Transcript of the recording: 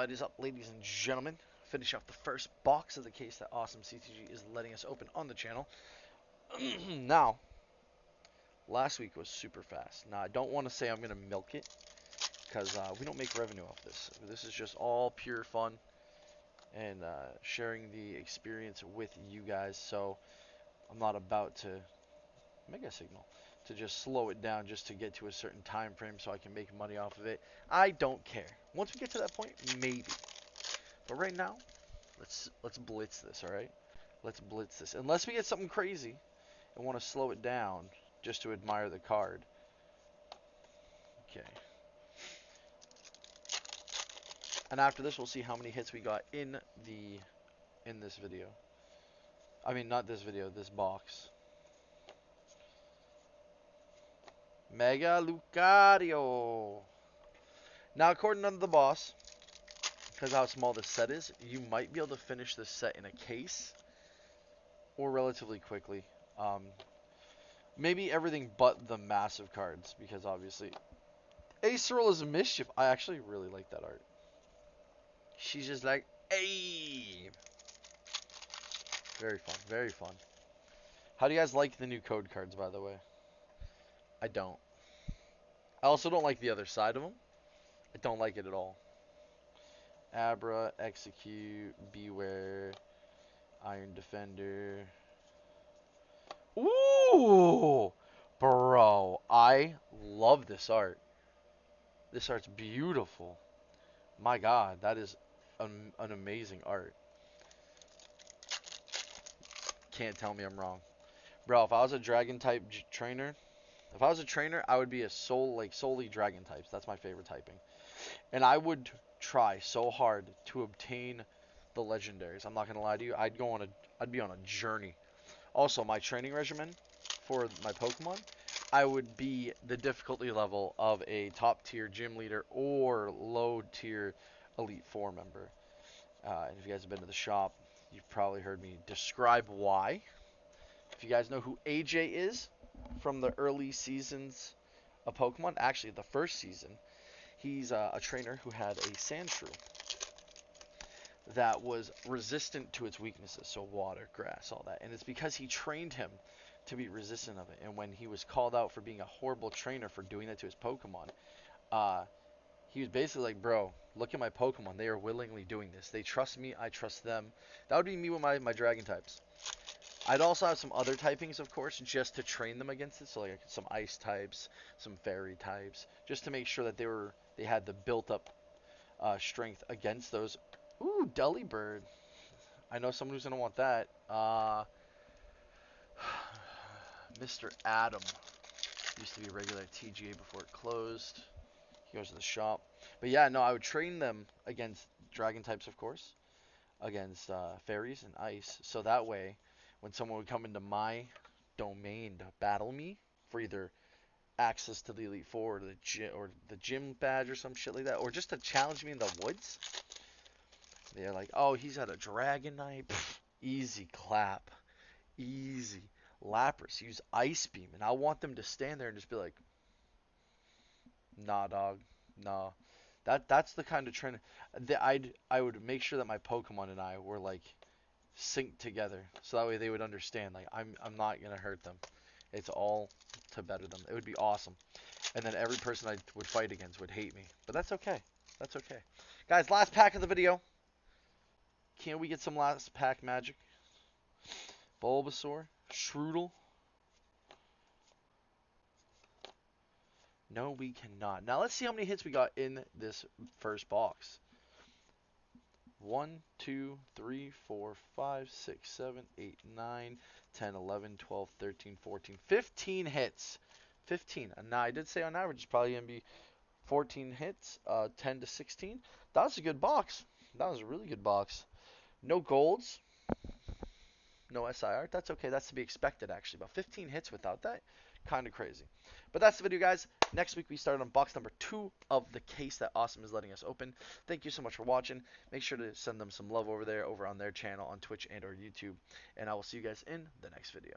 What is up, ladies and gentlemen? Finish off the first box of the case that Awesome CTG is letting us open on the channel. Now, last week was super fast. Now, I don't want to say I'm going to milk it, because we don't make revenue off this. This is just all pure fun and sharing the experience with you guys. So, I'm not about to mega signal to just slow it down just to get to a certain time frame so I can make money off of it. I don't care. Once we get to that point, maybe. But right now, let's blitz this, all right? Let's blitz this. Unless we get something crazy and want to slow it down just to admire the card. Okay. And after this, we'll see how many hits we got in this video. I mean, not this video, this box. Mega Lucario. Now, according to the boss, because of how small this set is, you might be able to finish this set in a case or relatively quickly. Maybe everything but the massive cards, because obviously Aceral is a mischief. I actually really like that art. She's just like, hey. Very fun, very fun. How do you guys like the new code cards, by the way? I don't. I also don't like the other side of them. I don't like it at all. Abra, Execute, Beware, Iron Defender. Ooh! Bro, I love this art. This art's beautiful. My god, that is an amazing art. Can't tell me I'm wrong. Bro, if I was a dragon type trainer, if I was a trainer, I would be a solely dragon types. That's my favorite typing. And I would try so hard to obtain the legendaries. I'm not gonna lie to you. I'd be on a journey. Also, my training regimen for my Pokemon, I would be the difficulty level of a top tier gym leader or low tier Elite Four member. And if you guys have been to the shop, you've probably heard me describe why. If you guys know who AJ is from the early seasons of Pokemon, actually the first season, he's a trainer who had a Sandshrew that was resistant to its weaknesses, so water, grass, all that. And it's because he trained him to be resistant of it. And when he was called out for being a horrible trainer for doing that to his Pokemon, he was basically like, bro, look at my Pokemon. They are willingly doing this. They trust me. I trust them. That would be me with my Dragon types. I'd also have some other typings, of course, just to train them against it. So like some Ice types, some Fairy types, just to make sure that they had the built-up strength against those. Ooh, Delibird. I know someone who's gonna want that. Mr. Adam used to be a regular at TGA before it closed. He goes to the shop. But yeah, no, I would train them against dragon types, of course, against fairies and ice. So that way, when someone would come into my domain to battle me for either access to the Elite Four or the gym badge or some shit like that, or just to challenge me in the woods, they're like, oh, he's at a Dragonite. Pfft, easy clap. Easy. Lapras, use Ice Beam. And I want them to stand there and just be like, nah, dog. Nah. That's the kind of training that I would make sure that my Pokemon and I were like synced together, so that way they would understand like I'm not gonna hurt them. It's all to better them. It would be awesome. And then every person I would fight against would hate me. But that's okay. That's okay. Guys, last pack of the video. Can we get some last pack magic? Bulbasaur, Shroodle. No, we cannot. Now let's see how many hits we got in this first box. 1, 2, 3, 4, 5, 6, 7, 8, 9, 10, 11, 12, 13, 14, 15 hits. 15. Now I did say on average it's probably going to be 14 hits, 10 to 16. That was a good box. That was a really good box. No golds. No SI art. That's okay. That's to be expected, actually. But 15 hits without that, kind of crazy. But that's the video, guys. Next week, we start on box number 2 of the case that Awesome is letting us open. Thank you so much for watching. Make sure to send them some love over there, over on their channel on Twitch and or YouTube. And I will see you guys in the next video.